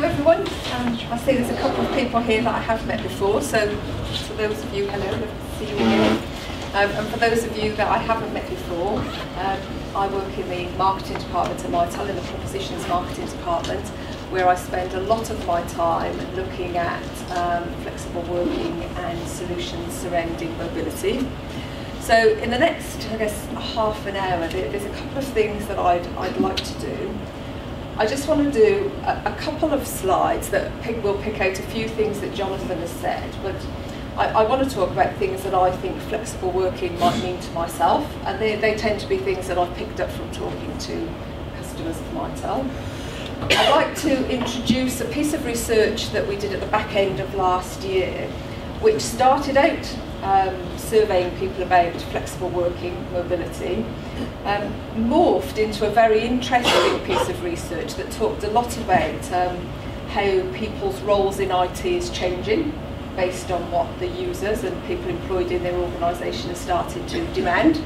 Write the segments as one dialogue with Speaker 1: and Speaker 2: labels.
Speaker 1: Hello everyone, I see there's a couple of people here that I have met before, so to those of you, hello, lovely to see you again. And for those of you that I haven't met before, I work in the marketing department at Mitel, in the propositions marketing department, where I spend a lot of my time looking at flexible working and solutions surrounding mobility. So in the next, I guess, half an hour, there's a couple of things that I'd like to do. I just want to do a couple of slides that will pick out a few things that Jonathan has said, but I want to talk about things that I think flexible working might mean to myself, and they tend to be things that I've picked up from talking to customers of Mitel. I'd like to introduce a piece of research that we did at the back end of last year, which started out surveying people about flexible working mobility, morphed into a very interesting piece of research that talked a lot about how people's roles in IT is changing based on what the users and people employed in their organisation have started to demand.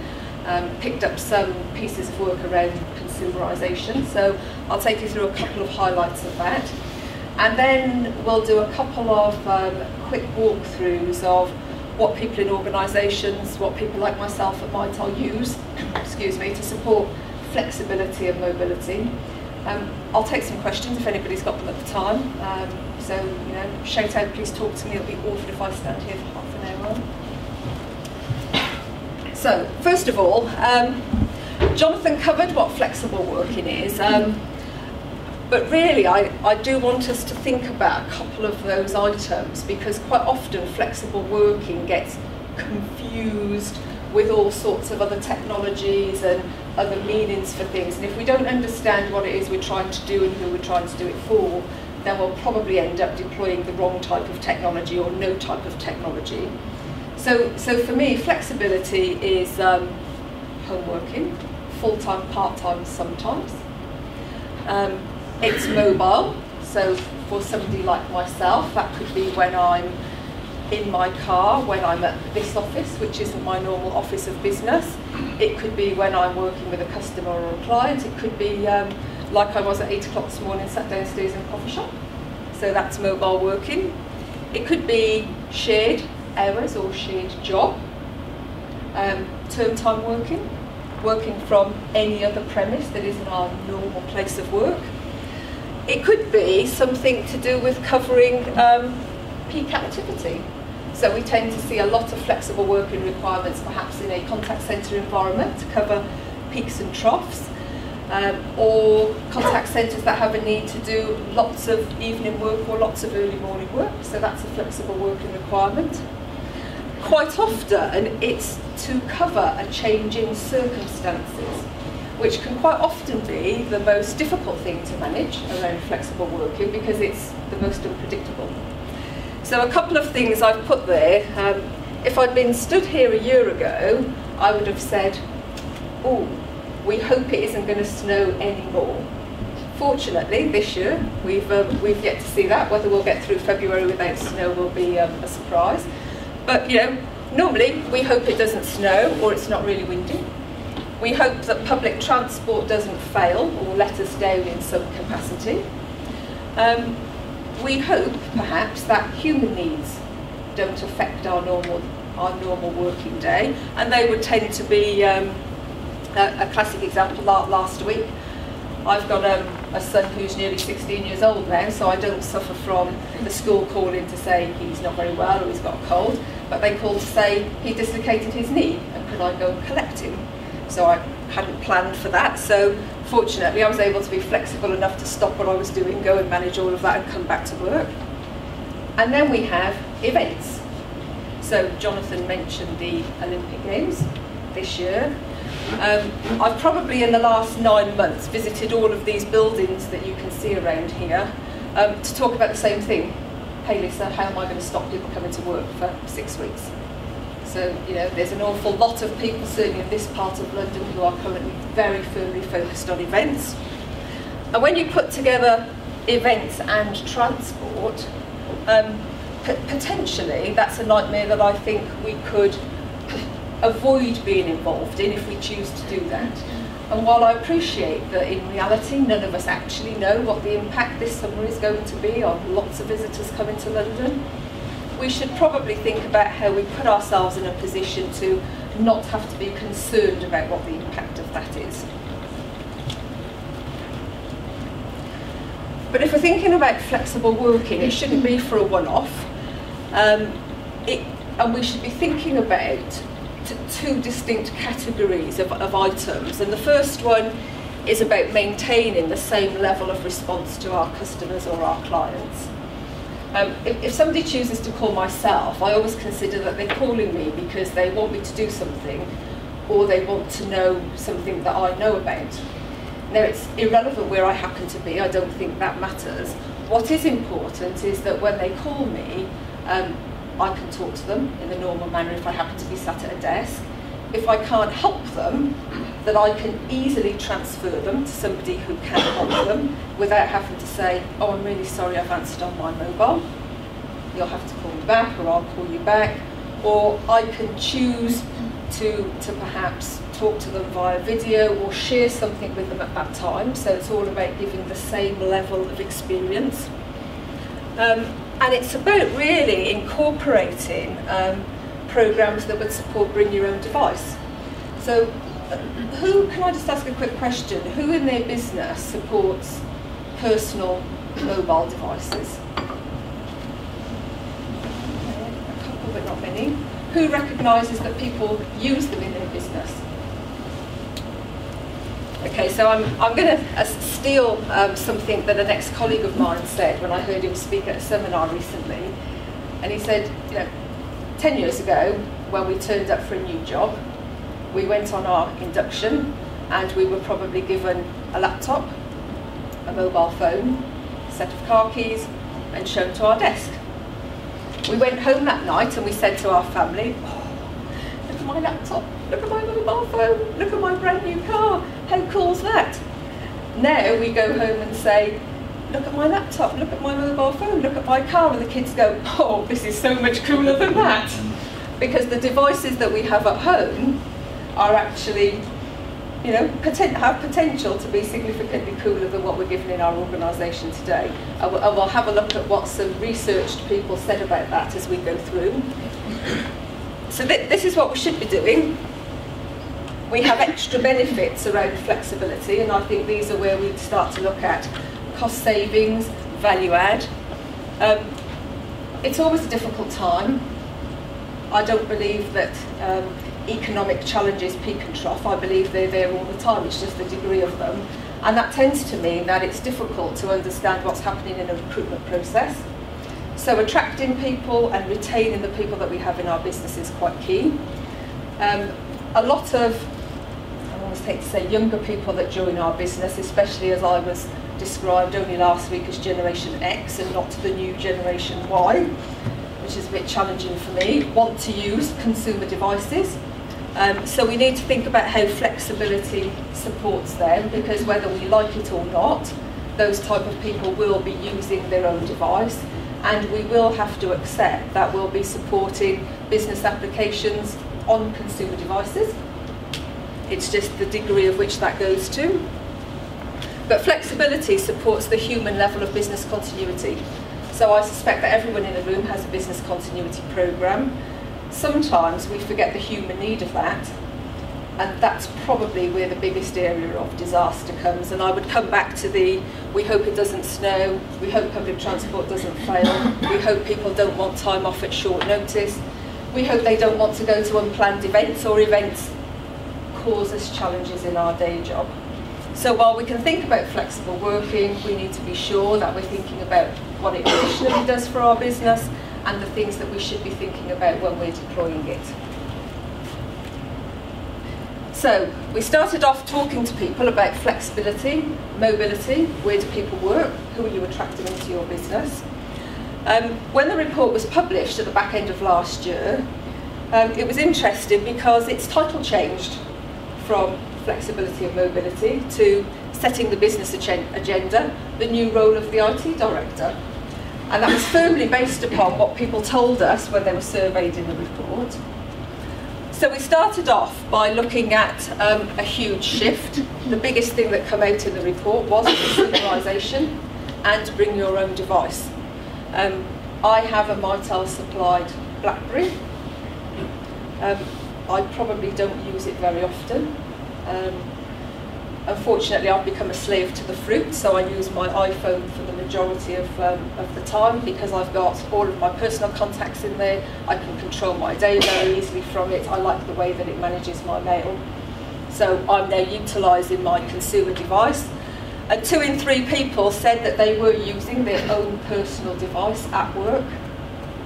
Speaker 1: Picked up some pieces of work around consumerisation, so I'll take you through a couple of highlights of that. And then we'll do a couple of quick walkthroughs of what people in organisations, what people like myself at Mitel use, excuse me, to support flexibility and mobility. I'll take some questions if anybody's got them at the time. So, you know, shout out, please talk to me. It'll be awful if I stand here for half an hour. So, first of all, Jonathan covered what flexible working is. But really, I do want us to think about a couple of those items, because quite often flexible working gets confused with all sorts of other technologies and other meanings for things. And if we don't understand what it is we're trying to do and who we're trying to do it for, then we'll probably end up deploying the wrong type of technology or no type of technology. So for me, flexibility is home working, full-time, part-time sometimes. It's mobile, so for somebody like myself, that could be when I'm in my car, when I'm at this office, which isn't my normal office of business. It could be when I'm working with a customer or a client. It could be like I was at 8 o'clock this morning, sat downstairs in a coffee shop. So that's mobile working. It could be shared hours or shared job. Term time working, working from any other premise that isn't our normal place of work. It could be something to do with covering peak activity. So we tend to see a lot of flexible working requirements perhaps in a contact centre environment to cover peaks and troughs, or contact centres that have a need to do lots of evening work or lots of early morning work, so that's a flexible working requirement. Quite often it's to cover a change in circumstances, which can quite often be the most difficult thing to manage around flexible working because it's the most unpredictable. So a couple of things I've put there. If I'd been stood here a year ago, I would have said, oh, we hope it isn't going to snow anymore. Fortunately, this year, we've yet to see that. Whether we'll get through February without snow will be a surprise. But, you know, normally we hope it doesn't snow or it's not really windy. We hope that public transport doesn't fail or let us down in some capacity. We hope, perhaps, that human needs don't affect our normal working day, and they would tend to be a classic example. Last week, I've got a son who's nearly 16 years old now, so I don't suffer from the school calling to say he's not very well or he's got a cold, but they called to say he dislocated his knee and could I go and collect him. So I hadn't planned for that, so fortunately I was able to be flexible enough to stop what I was doing, go and manage all of that and come back to work. And then we have events. So Jonathan mentioned the Olympic Games this year. I've probably in the last 9 months visited all of these buildings that you can see around here to talk about the same thing. Hey Lisa, how am I going to stop people coming to work for 6 weeks? So, you know, there's an awful lot of people, certainly in this part of London, who are currently very firmly focused on events. And when you put together events and transport, potentially that's a nightmare that I think we could avoid being involved in if we choose to do that. And while I appreciate that in reality none of us actually know what the impact this summer is going to be on lots of visitors coming to London, we should probably think about how we put ourselves in a position to not have to be concerned about what the impact of that is. But if we're thinking about flexible working, it shouldn't be for a one-off. And we should be thinking about two distinct categories of items. And the first one is about maintaining the same level of response to our customers or our clients. If somebody chooses to call myself, I always consider that they're calling me because they want me to do something or they want to know something that I know about. Now, it's irrelevant where I happen to be, I don't think that matters. What is important is that when they call me, I can talk to them in the normal manner if I happen to be sat at a desk. If I can't help them, that I can easily transfer them to somebody who can help them without having to say, oh, I'm really sorry, I've answered on my mobile. You'll have to call me back, or I'll call you back. Or I can choose to perhaps talk to them via video or share something with them at that time. So it's all about giving the same level of experience. And it's about really incorporating programs that would support bring your own device. So can I just ask a quick question? Who in their business supports personal mobile devices? A couple, but not many. Who recognises that people use them in their business? Okay, so I'm going to steal something that an ex-colleague of mine said when I heard him speak at a seminar recently. And he said, 10 years ago, when we turned up for a new job, we went on our induction and we were probably given a laptop, a mobile phone, a set of car keys, and shown to our desk. We went home that night and we said to our family, oh, look at my laptop, look at my mobile phone, look at my brand new car, how cool's that? Now we go home and say, look at my laptop, look at my mobile phone, look at my car, and the kids go, oh, this is so much cooler than that. Because the devices that we have at home are actually, have potential to be significantly cooler than what we're given in our organisation today. And we'll have a look at what some researched people said about that as we go through. So this is what we should be doing. We have extra benefits around flexibility, and I think these are where we start to look at cost savings, value add. It's always a difficult time. I don't believe that economic challenges peak and trough. I believe they're there all the time, it's just the degree of them. And that tends to mean that it's difficult to understand what's happening in a recruitment process. So attracting people and retaining the people that we have in our business is quite key. A lot of, I always hate to say, younger people that join our business, especially as I was described only last week as Generation X and not the new Generation Y, which is a bit challenging for me, want to use consumer devices. So we need to think about how flexibility supports them, because whether we like it or not, those type of people will be using their own device, and we will have to accept that we'll be supporting business applications on consumer devices. It's just the degree of which that goes to. But flexibility supports the human level of business continuity. So I suspect that everyone in the room has a business continuity programme. Sometimes we forget the human need of that, and that's probably where the biggest area of disaster comes. And I would come back to we hope it doesn't snow, we hope public transport doesn't fail, we hope people don't want time off at short notice, we hope they don't want to go to unplanned events, or events cause us challenges in our day job. So while we can think about flexible working, we need to be sure that we're thinking about what it additionally does for our business and the things that we should be thinking about when we're deploying it. So we started off talking to people about flexibility, mobility, where do people work, who are you attracting into your business. When the report was published at the back end of last year, it was interesting because its title changed from flexibility and mobility to setting the business agenda, the new role of the IT director. And that was firmly based upon what people told us when they were surveyed in the report. So So we started off by looking at a huge shift. The biggest thing that came out in the report was consumerisation and bring your own device. I have a Mitel supplied BlackBerry. I probably don't use it very often. Unfortunately, I've become a slave to the fruit, so I use my iPhone for the majority of the time because I've got all of my personal contacts in there. I can control my day very easily from it. I like the way that it manages my mail. So I'm now utilising my consumer device. And 2 in 3 people said that they were using their own personal device at work.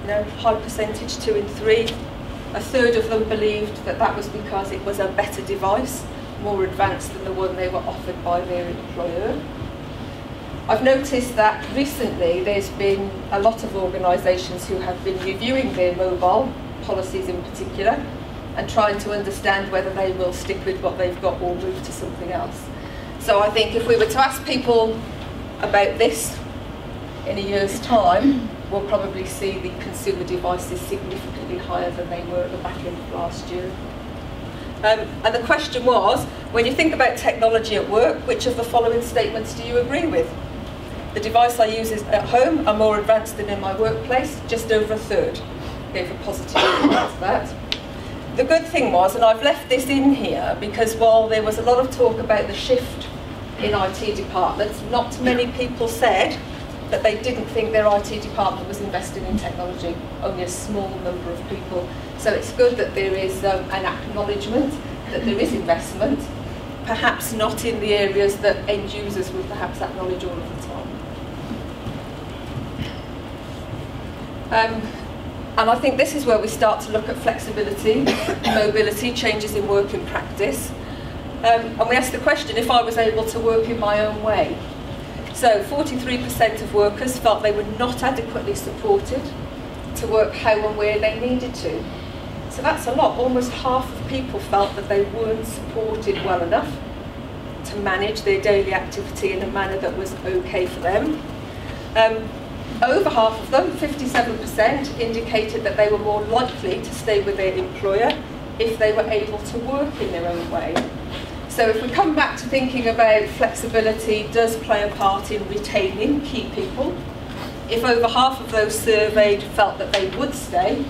Speaker 1: You know, high percentage, 2 in 3. A third of them believed that that was because it was a better device, more advanced than the one they were offered by their employer. I've noticed that recently there's been a lot of organisations who have been reviewing their mobile policies in particular and trying to understand whether they will stick with what they've got or move to something else. So I think if we were to ask people about this in a year's time, we'll probably see the consumer devices significantly higher than they were at the back end of last year. And the question was, when you think about technology at work, which of the following statements do you agree with? The device I use at home are more advanced than in my workplace. Just over a third gave a positive response to that. The good thing was, and I've left this in here, because while there was a lot of talk about the shift in IT departments, not many people said that they didn't think their IT department was investing in technology. Only a small number of people. So it's good that there is an acknowledgement that there is investment, perhaps not in the areas that end users would perhaps acknowledge all of the time. And I think this is where we start to look at flexibility, mobility, changes in working practice. And we ask the question, if I was able to work in my own way. So 43% of workers felt they were not adequately supported to work how and where they needed to. So that's a lot. Almost half of people felt that they weren't supported well enough to manage their daily activity in a manner that was okay for them. Over half of them, 57%, indicated that they were more likely to stay with their employer if they were able to work in their own way. So if we come back to thinking about flexibility does play a part in retaining key people, if over half of those surveyed felt that they would stay,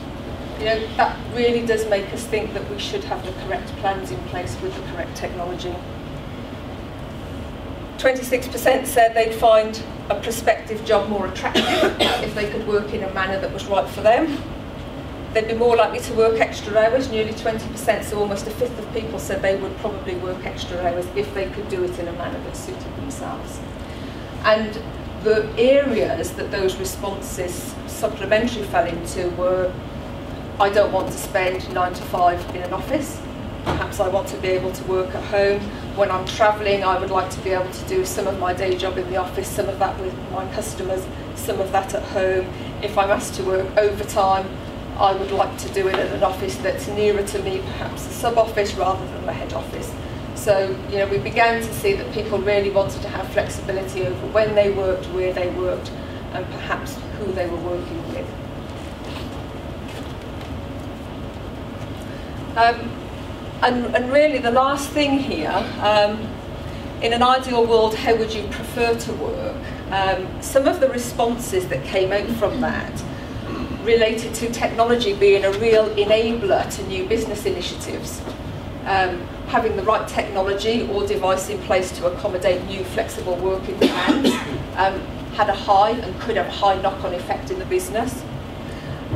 Speaker 1: you know, that really does make us think that we should have the correct plans in place with the correct technology. 26% said they'd find a prospective job more attractive if they could work in a manner that was right for them. They'd be more likely to work extra hours, nearly 20%, so almost a fifth of people said they would probably work extra hours if they could do it in a manner that suited themselves. And the areas that those responses supplementary fell into were, I don't want to spend 9 to 5 in an office. Perhaps I want to be able to work at home. When I'm travelling, I would like to be able to do some of my day job in the office, some of that with my customers, some of that at home. If I'm asked to work overtime, I would like to do it at an office that's nearer to me, perhaps a sub-office rather than the head office. So, you know, we began to see that people really wanted to have flexibility over when they worked, where they worked, and perhaps who they were working with. And really the last thing here, in an ideal world, how would you prefer to work? Some of the responses that came out from that related to technology being a real enabler to new business initiatives. Having the right technology or device in place to accommodate new flexible working demands had a high and could have a high knock-on effect in the business.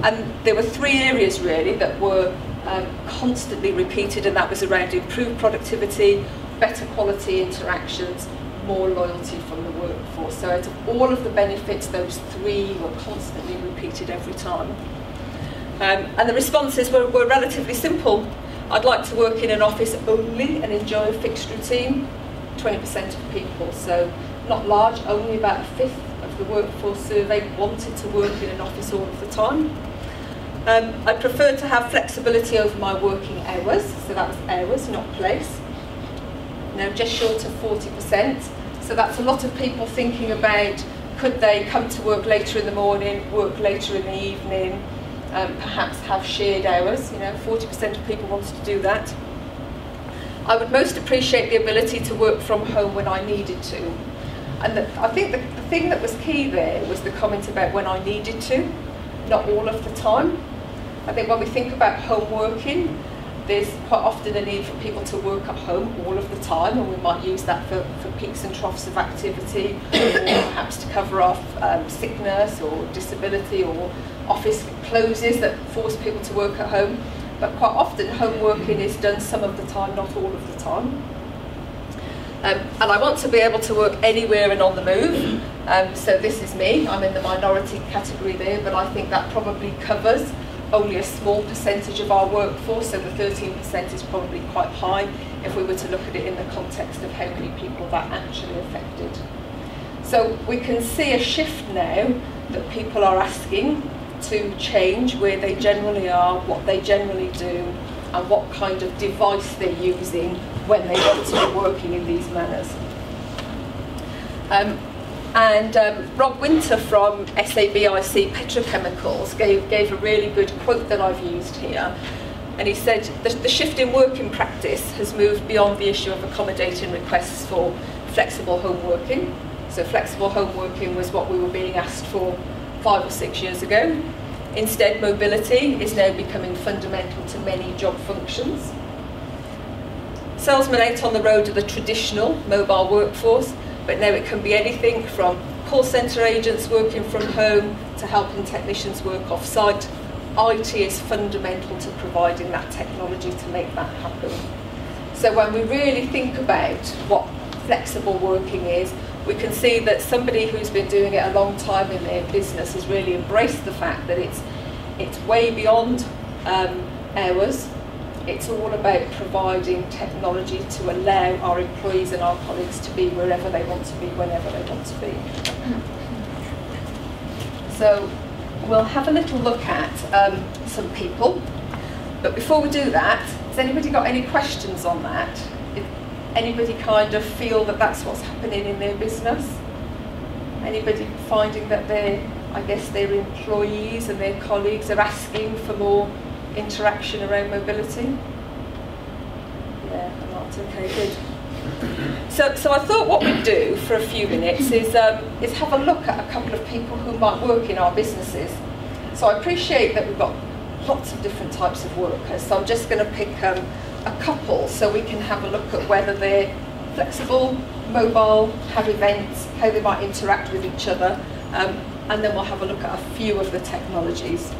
Speaker 1: And there were 3 areas really that were constantly repeated, and that was around improved productivity, better quality interactions, more loyalty from the workforce. So out of all of the benefits, those 3 were constantly repeated every time. And the responses were relatively simple. I'd like to work in an office only and enjoy a fixed routine, 20% of people. So not large, only about a fifth of the workforce surveyed wanted to work in an office all of the time. I prefer to have flexibility over my working hours, so that was hours, not place. Now just short of 40%, so that's a lot of people thinking about could they come to work later in the morning, work later in the evening, perhaps have shared hours. 40% of people wanted to do that. I would most appreciate the ability to work from home when I needed to. And I think the thing that was key there was the comment about when I needed to, not all of the time. I think when we think about home working, there's quite often a need for people to work at home all of the time, and we might use that for peaks and troughs of activity, or perhaps to cover off sickness or disability or office closes that force people to work at home. But quite often home working is done some of the time, not all of the time. And I want to be able to work anywhere and on the move. So this is me. I'm in the minority category there, but I think that probably covers only a small percentage of our workforce, so the 13% is probably quite high if we were to look at it in the context of how many people that actually affected. So we can see a shift now that people are asking to change where they generally are, what they generally do, and what kind of device they're using when they want to be working in these manners. Rob Winter from SABIC Petrochemicals gave a really good quote that I've used here. And he said, the shift in working practice has moved beyond the issue of accommodating requests for flexible home working. So flexible home working was what we were being asked for 5 or 6 years ago. Instead, mobility is now becoming fundamental to many job functions. Salesmen out on the road are the traditional mobile workforce, but now it can be anything from call centre agents working from home to helping technicians work off-site. IT is fundamental to providing that technology to make that happen. So when we really think about what flexible working is, we can see that somebody who's been doing it a long time in their business has really embraced the fact that it's way beyond hours. It's all about providing technology to allow our employees and our colleagues to be wherever they want to be, whenever they want to be. So we'll have a little look at some people. But before we do that, has anybody got any questions on that? If anybody kind of feel that that's what's happening in their business? Anybody finding that their employees and their colleagues are asking for more interaction around mobility? Yeah, not okay, good. So I thought what we'd do for a few minutes is have a look at a couple of people who might work in our businesses. So I appreciate that we've got lots of different types of workers, so I'm just going to pick a couple so we can have a look at whether they're flexible, mobile, have events, how they might interact with each other, and then we'll have a look at a few of the technologies.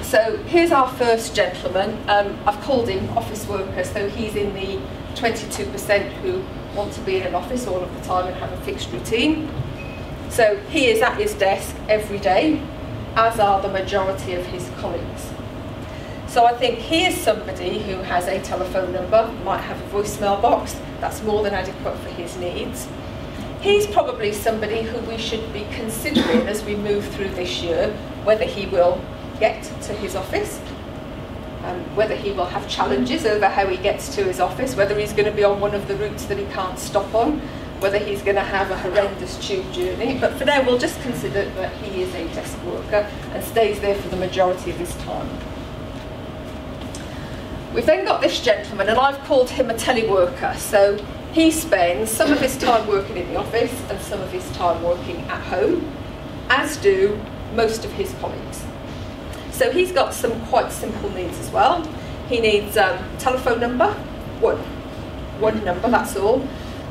Speaker 1: So here's our first gentleman. I've called him office worker, so he's in the 22% who want to be in an office all of the time and have a fixed routine. So he is at his desk every day, as are the majority of his colleagues. So I think he is somebody who has a telephone number, might have a voicemail box, that's more than adequate for his needs. He's probably somebody who we should be considering as we move through this year, whether he will get to his office, whether he will have challenges over how he gets to his office, whether he's going to be on one of the routes that he can't stop on, whether he's going to have a horrendous tube journey. But for now, we'll just consider that he is a desk worker and stays there for the majority of his time. We've then got this gentleman, and I've called him a teleworker. So he spends some of his time working in the office and some of his time working at home, as do most of his colleagues. So he's got some quite simple needs as well. He needs telephone number, one number, that's all.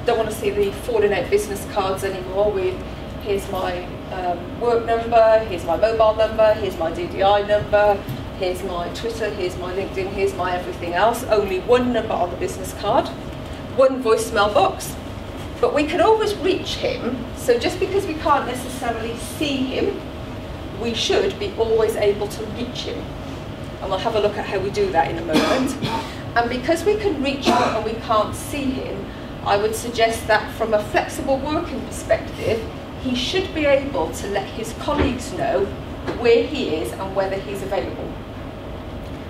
Speaker 1: Don't want to see the falling out business cards anymore with here's my work number, here's my mobile number, here's my DDI number, here's my Twitter, here's my LinkedIn, here's my everything else. Only one number on the business card, one voicemail box. But we can always reach him, so just because we can't necessarily see him, we should be always able to reach him. And we'll have a look at how we do that in a moment. And because we can reach him and we can't see him, I would suggest that from a flexible working perspective, he should be able to let his colleagues know where he is and whether he's available.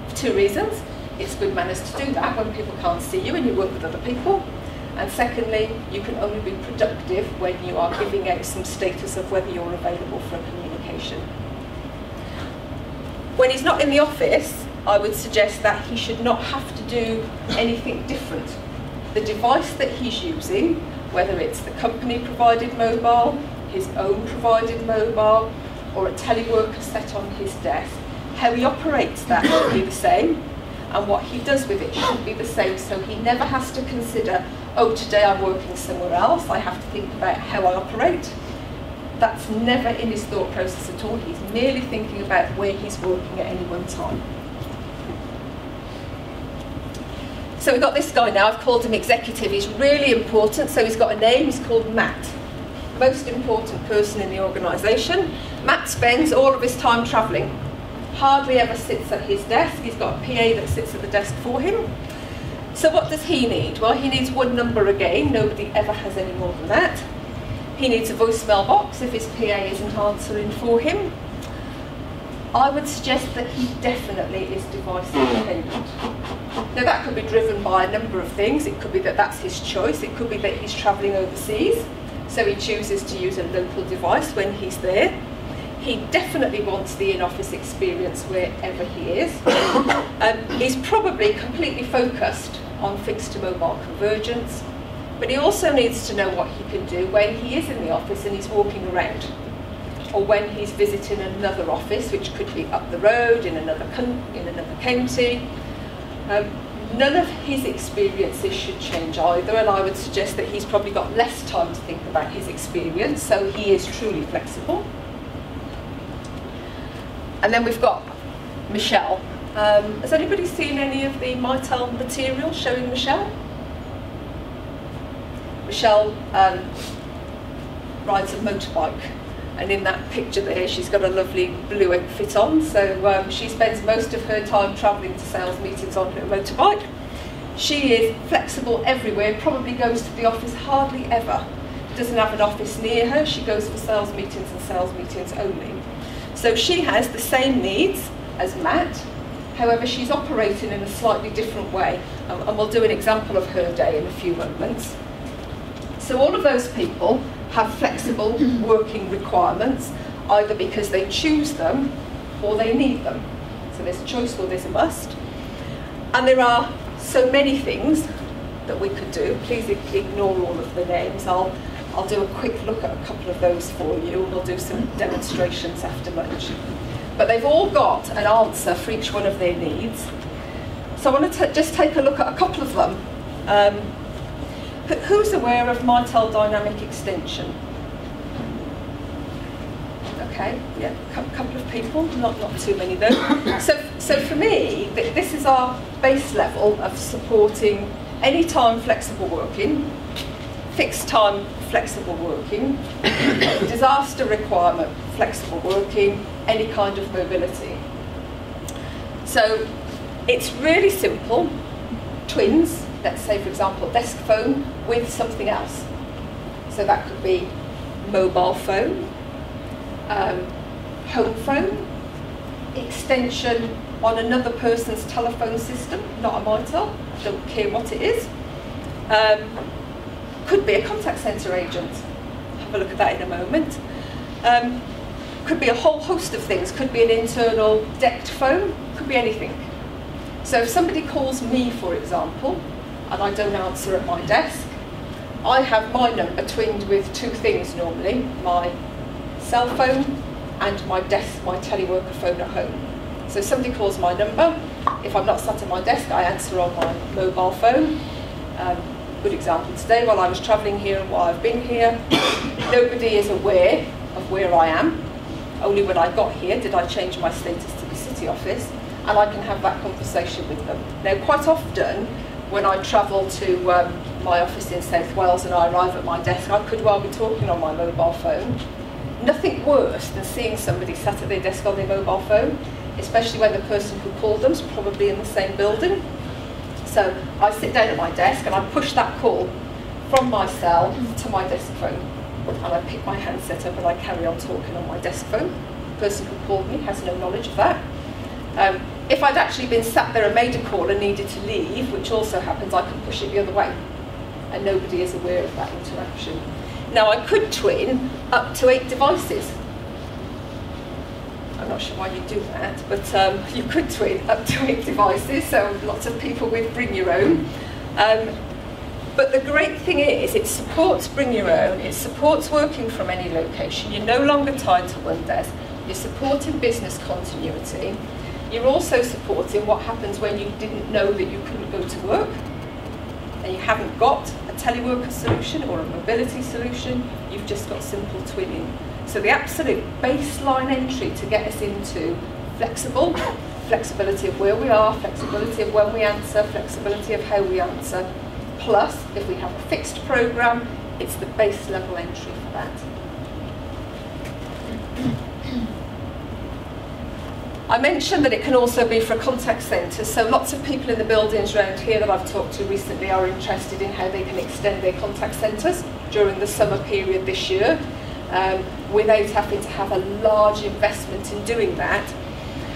Speaker 1: For two reasons. It's good manners to do that when people can't see you and you work with other people. And secondly, you can only be productive when you are giving out some status of whether you're available for a communication. When he's not in the office, I would suggest that he should not have to do anything different. The device that he's using, whether it's the company provided mobile, his own provided mobile, or a teleworker set on his desk, how he operates that should be the same, and what he does with it should be the same, so he never has to consider, oh, today I'm working somewhere else, I have to think about how I operate. That's never in his thought process at all. He's merely thinking about where he's working at any one time. So we've got this guy now, I've called him executive. He's really important, so he's got a name, he's called Matt. Most important person in the organisation. Matt spends all of his time travelling. Hardly ever sits at his desk. He's got a PA that sits at the desk for him. So what does he need? Well, he needs one number again. Nobody ever has any more than that. He needs a voicemail box if his PA isn't answering for him. I would suggest that he definitely is device independent. Now that could be driven by a number of things. It could be that that's his choice. It could be that he's travelling overseas, so he chooses to use a local device when he's there. He definitely wants the in-office experience wherever he is. He's probably completely focused on fixed to mobile convergence, but he also needs to know what he can do when he is in the office and he's walking around, or when he's visiting another office, which could be up the road in another county. None of his experiences should change either, and I would suggest that he's probably got less time to think about his experience, so he is truly flexible. And then we've got Michelle. Has anybody seen any of the Mitel material showing Michelle? Michelle rides a motorbike, and in that picture there she's got a lovely blue outfit on, so she spends most of her time travelling to sales meetings on her motorbike. She is flexible everywhere, probably goes to the office hardly ever. Doesn't have an office near her, she goes for sales meetings and sales meetings only. So she has the same needs as Matt, however she's operating in a slightly different way, and we'll do an example of her day in a few moments. So all of those people have flexible working requirements, either because they choose them or they need them. So there's a choice or there's a must. And there are so many things that we could do. Please ignore all of the names. I'll do a quick look at a couple of those for you, and we'll do some demonstrations after lunch. But they've all got an answer for each one of their needs. So I want to just take a look at a couple of them. Who's aware of Mitel Dynamic Extension? Okay, yeah, a couple of people, not too many though. So for me, this is our base level of supporting anytime flexible working, fixed time flexible working, disaster requirement flexible working, any kind of mobility. So it's really simple. Twins, let's say for example desk phone with something else. So that could be mobile phone, home phone, extension on another person's telephone system, not a Mitel, I don't care what it is. Could be a contact centre agent, have a look at that in a moment. Could be a whole host of things, could be an internal decked phone, could be anything. So if somebody calls me, for example, and I don't answer at my desk, I have my number twinned with two things normally, my cell phone and my teleworker phone at home. So if somebody calls my number, if I'm not sat at my desk, I answer on my mobile phone. Good example today, while I was travelling here and while I've been here, nobody is aware of where I am. Only when I got here did I change my status to the city office, and I can have that conversation with them. Now, quite often, when I travel to my office in South Wales and I arrive at my desk, I could well be talking on my mobile phone. Nothing worse than seeing somebody sat at their desk on their mobile phone, especially when the person who called them is probably in the same building. So I sit down at my desk and I push that call from my cell to my desk phone, and I pick my handset up and I carry on talking on my desk phone. The person who called me has no knowledge of that. If I'd actually been sat there and made a call and needed to leave, which also happens, I can push it the other way, and nobody is aware of that interaction. Now I could twin up to 8 devices. I'm not sure why you do that, but you could twin up to 8 devices, so lots of people with bring your own. But the great thing is, it supports bring your own, it supports working from any location. You're no longer tied to one desk, you're supporting business continuity. You're also supporting what happens when you didn't know that you couldn't go to work, and you haven't got a teleworker solution or a mobility solution, you've just got simple twinning. So the absolute baseline entry to get us into flexibility of where we are, flexibility of when we answer, flexibility of how we answer, plus if we have a fixed programme, it's the base level entry for that. I mentioned that it can also be for a contact centre, so lots of people in the buildings around here that I've talked to recently are interested in how they can extend their contact centres during the summer period this year, without having to have a large investment in doing that.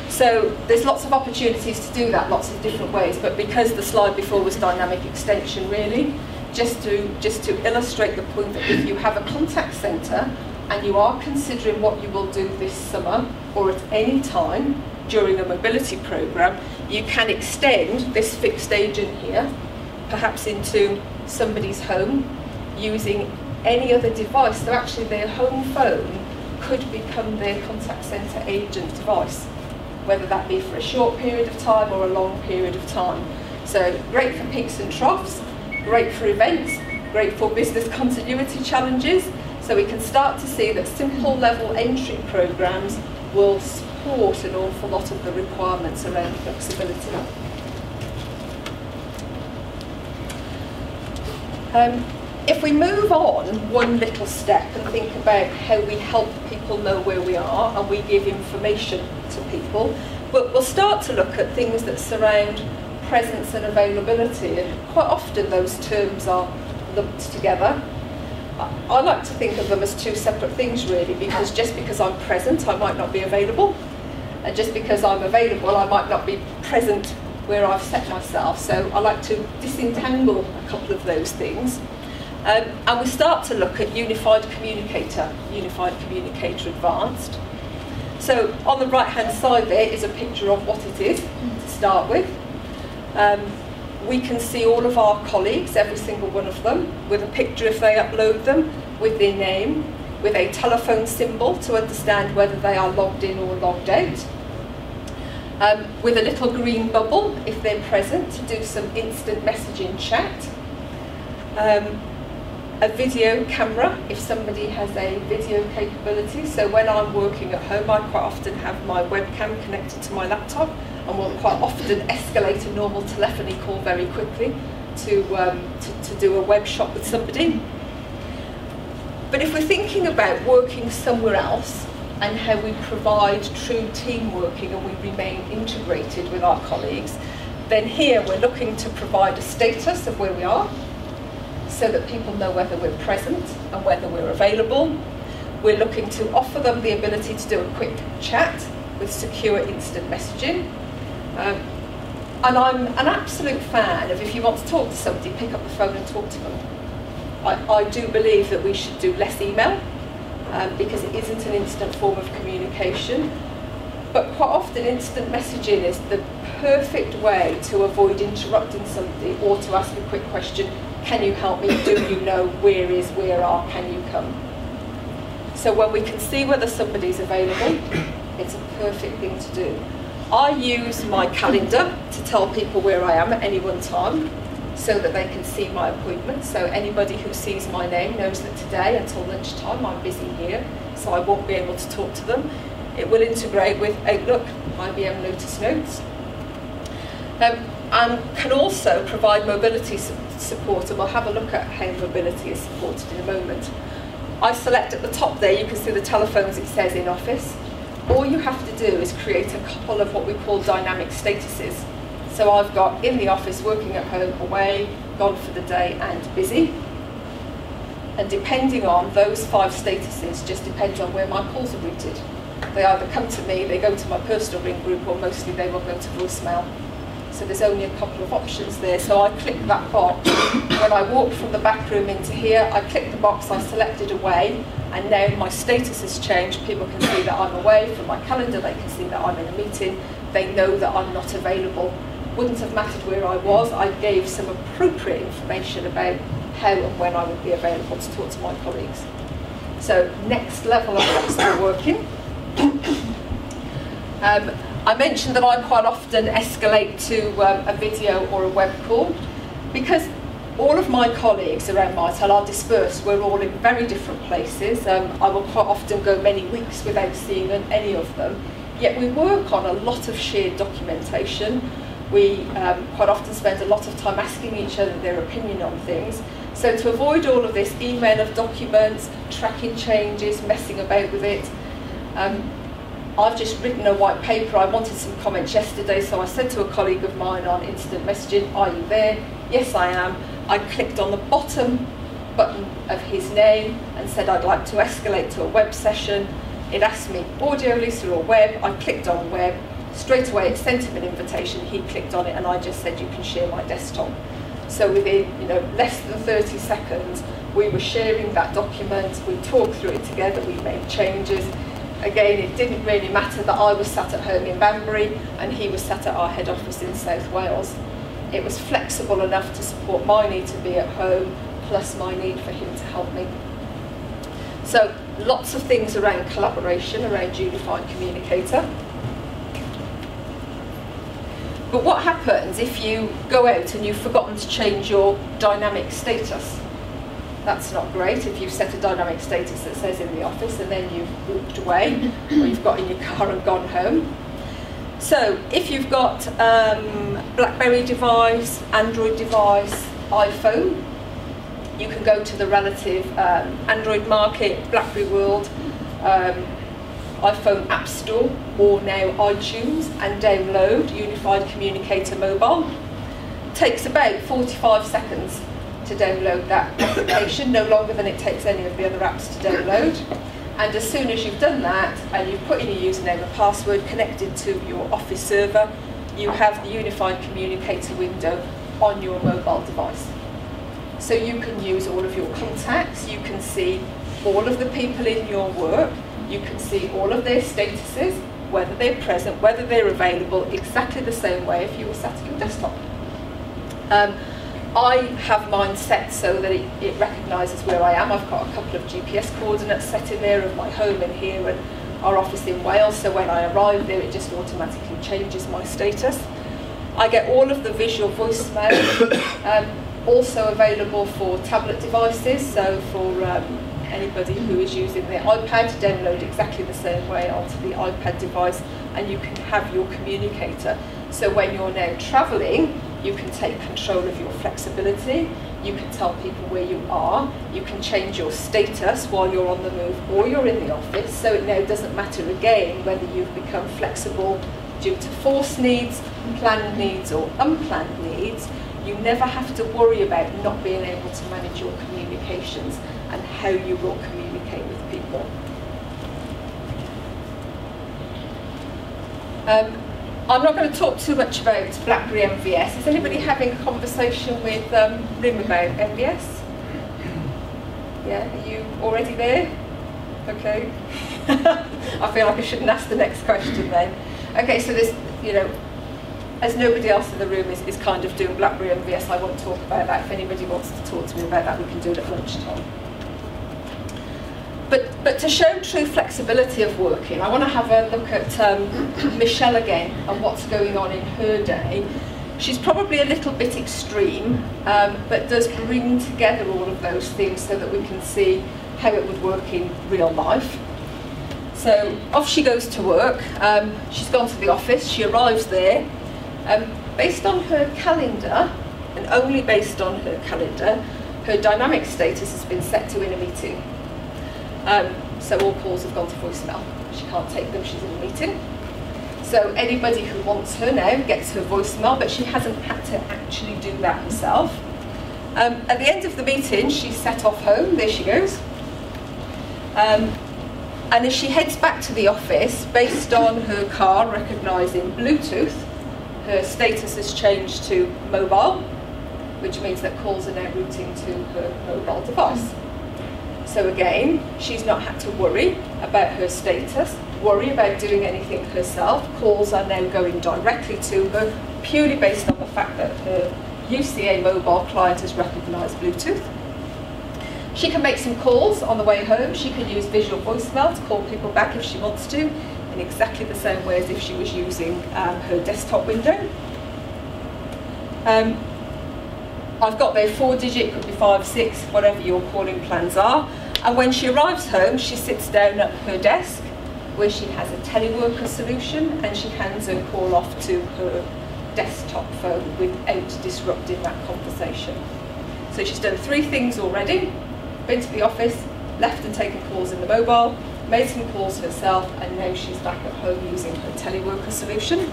Speaker 1: So there's lots of opportunities to do that, lots of different ways, but because the slide before was dynamic extension really, just to illustrate the point that if you have a contact centre and you are considering what you will do this summer or at any time during a mobility programme, you can extend this fixed agent here, perhaps into somebody's home, using any other device. So actually their home phone could become their contact centre agent device, whether that be for a short period of time or a long period of time. So great for peaks and troughs, great for events, great for business continuity challenges. So we can start to see that simple level entry programmes will support an awful lot of the requirements around flexibility. If we move on one little step and think about how we help people know where we are and we give information to people, we'll start to look at things that surround presence and availability, and quite often those terms are lumped together. I like to think of them as two separate things really, because just because I'm present I might not be available, and just because I'm available I might not be present where I've set myself. So I like to disentangle a couple of those things. And we start to look at unified communicator advanced. So on the right hand side there is a picture of what it is to start with. We can see all of our colleagues, every single one of them, with a picture if they upload them, with their name, with a telephone symbol to understand whether they are logged in or logged out, with a little green bubble if they're present to do some instant messaging chat, a video camera if somebody has a video capability. So when I'm working at home, I quite often have my webcam connected to my laptop, and will quite often escalate a normal telephony call very quickly to do a web shot with somebody. But if we're thinking about working somewhere else and how we provide true team working and we remain integrated with our colleagues, then here we're looking to provide a status of where we are, so that people know whether we're present and whether we're available. We're looking to offer them the ability to do a quick chat with secure instant messaging. And I'm an absolute fan of, if you want to talk to somebody, pick up the phone and talk to them. I do believe that we should do less email, because it isn't an instant form of communication. But quite often instant messaging is the perfect way to avoid interrupting somebody or to ask a quick question. Can you help me? Do you know? Where is, where are, can you come? So when we can see whether somebody's available, it's a perfect thing to do. I use my calendar to tell people where I am at any one time, so that they can see my appointments. So anybody who sees my name knows that today until lunchtime I'm busy here, so I won't be able to talk to them. It will integrate with Outlook, IBM Lotus Notes. And can also provide mobility support, and we'll have a look at how mobility is supported in a moment. I select at the top there, you can see the telephones it says in office. All you have to do is create a couple of what we call dynamic statuses. So I've got in the office, working at home, away, gone for the day and busy. And depending on those 5 statuses, just depends on where my calls are routed. They either come to me, they go to my personal ring group, or mostly they will go to voicemail. so there's only a couple of options there. So I click that box. When I walk from the back room into here, I click the box, I selected away, and now my status has changed. People can see that I'm away from my calendar, they can see that I'm in a meeting, they know that I'm not available. Wouldn't have mattered where I was, I gave some appropriate information about how and when I would be available to talk to my colleagues. So next level of flexible working. I mentioned that I quite often escalate to a video or a web call because all of my colleagues around Mitel are dispersed. We're all in very different places. I will quite often go many weeks without seeing any of them. Yet we work on a lot of shared documentation. We quite often spend a lot of time asking each other their opinion on things. So to avoid all of this email of documents, tracking changes, messing about with it, I've just written a white paper. I wanted some comments yesterday, so I said to a colleague of mine on instant messaging, "Are you there?" "Yes, I am." I clicked on the bottom button of his name and said I'd like to escalate to a web session. It asked me, audio, Lisa, or web. I clicked on web. Straight away it sent him an invitation. He clicked on it and I just said, "You can share my desktop." So within less than 30 seconds, we were sharing that document. We talked through it together. We made changes. Again, it didn't really matter that I was sat at home in Banbury and he was sat at our head office in South Wales. It was flexible enough to support my need to be at home, plus my need for him to help me. So lots of things around collaboration, around unified communicator. But what happens if you go out and you've forgotten to change your dynamic status? That's not great if you've set a dynamic status that says in the office and then you've walked away or you've got in your car and gone home. So if you've got BlackBerry device, Android device, iPhone, you can go to the relative Android market, BlackBerry World, iPhone App Store, or now iTunes, and download Unified Communicator Mobile. Takes about 45 seconds to download that application, no longer than it takes any of the other apps to download. And as soon as you've done that and you've put in your username and password connected to your Office server, you have the Unified Communicator window on your mobile device. So you can use all of your contacts, you can see all of the people in your work, you can see all of their statuses, whether they're present, whether they're available, exactly the same way if you were sat at your desktop. I have mine set so that it recognises where I am. I've got a couple of GPS coordinates set in there of my home in here and our office in Wales, so when I arrive there it just automatically changes my status. I get all of the visual voicemail, also available for tablet devices, so for anybody who is using their iPad, download exactly the same way onto the iPad device and you can have your communicator. So when you're now travelling, you can take control of your flexibility, you can tell people where you are, you can change your status while you're on the move or you're in the office, so it now doesn't matter again whether you've become flexible due to forced needs, planned needs or unplanned needs. You never have to worry about not being able to manage your communications and how you will communicate with people. I'm not going to talk too much about BlackBerry MVS. Is anybody having a conversation with RIM about MVS? Yeah, are you already there? Okay. I feel like I shouldn't ask the next question then. Okay, so there's, as nobody else in the room is kind of doing BlackBerry MVS, I won't talk about that. If anybody wants to talk to me about that, we can do it at lunchtime. But to show true flexibility of working, I want to have a look at Michelle again and what's going on in her day. She's probably a little bit extreme, but does bring together all of those things so that we can see how it would work in real life. So off she goes to work. She's gone to the office, she arrives there. Based on her calendar, and only based on her calendar, her dynamic status has been set to in a meeting. So all calls have gone to voicemail. She can't take them, she's in a meeting. So anybody who wants her now gets her voicemail, but she hasn't had to actually do that herself. At the end of the meeting, she's set off home, there she goes. And as she heads back to the office, based on her car recognising Bluetooth, her status has changed to mobile, which means that calls are now routing to her mobile device. So again, she's not had to worry about her status, worry about doing anything herself. Calls are now going directly to her, purely based on the fact that her UCA mobile client has recognised Bluetooth. She can make some calls on the way home. She can use visual voicemail to call people back if she wants to, in exactly the same way as if she was using her desktop window. I've got their 4-digit, could be 5, 6, whatever your calling plans are. And when she arrives home, she sits down at her desk where she has a teleworker solution, and she hands her call off to her desktop phone without disrupting that conversation. So she's done 3 things already: been to the office, left and taken calls in the mobile, made some calls herself, and now she's back at home using her teleworker solution.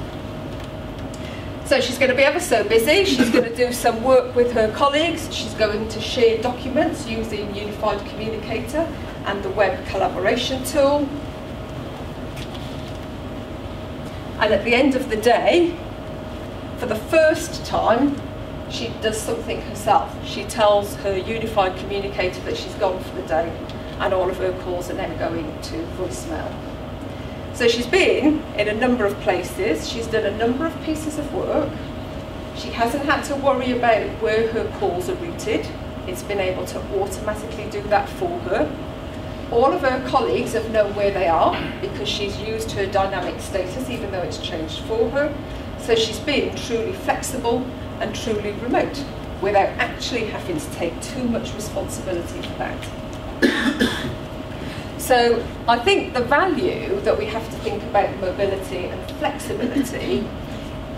Speaker 1: So she's going to be ever so busy. She's going to do some work with her colleagues. She's going to share documents using Unified Communicator and the web collaboration tool. And at the end of the day, for the first time, she does something herself. She tells her Unified Communicator that she's gone for the day, and all of her calls are now going to voicemail. So she's been in a number of places, she's done a number of pieces of work. She hasn't had to worry about where her calls are routed. It's been able to automatically do that for her. All of her colleagues have known where they are because she's used her dynamic status, even though it's changed for her. So she's been truly flexible and truly remote without actually having to take too much responsibility for that. So I think the value that we have to think about mobility and flexibility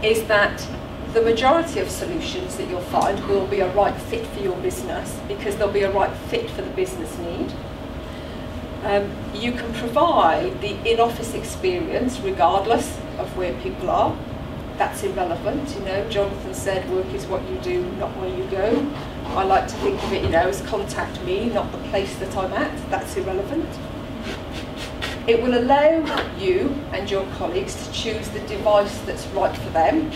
Speaker 1: is that the majority of solutions that you'll find will be a right fit for your business because they'll be a right fit for the business need. You can provide the in-office experience regardless of where people are. That's irrelevant, you know. Jonathan said work is what you do, not where you go. I like to think of it, you know, as contact me, not the place that I'm at. That's irrelevant. It will allow you and your colleagues to choose the device that's right for them.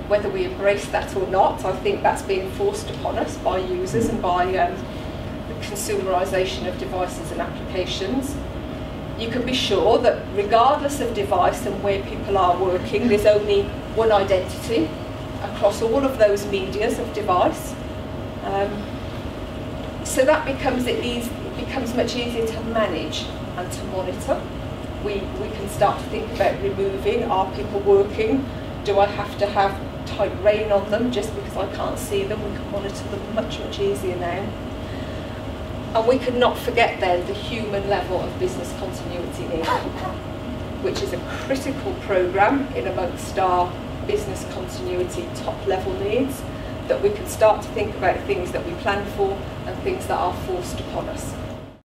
Speaker 1: Whether we embrace that or not, I think that's being forced upon us by users and by the consumerisation of devices and applications. You can be sure that regardless of device and where people are working, there's only one identity across all of those medias of device. So that becomes much easier to manage and to monitor. We can start to think about removing, are people working? Do I have to have tight rein on them just because I can't see them? We can monitor them much easier now. And we could not forget then the human level of business continuity need, which is a critical programme in amongst our business continuity top level needs, that we can start to think about things that we plan for and things that are forced upon us.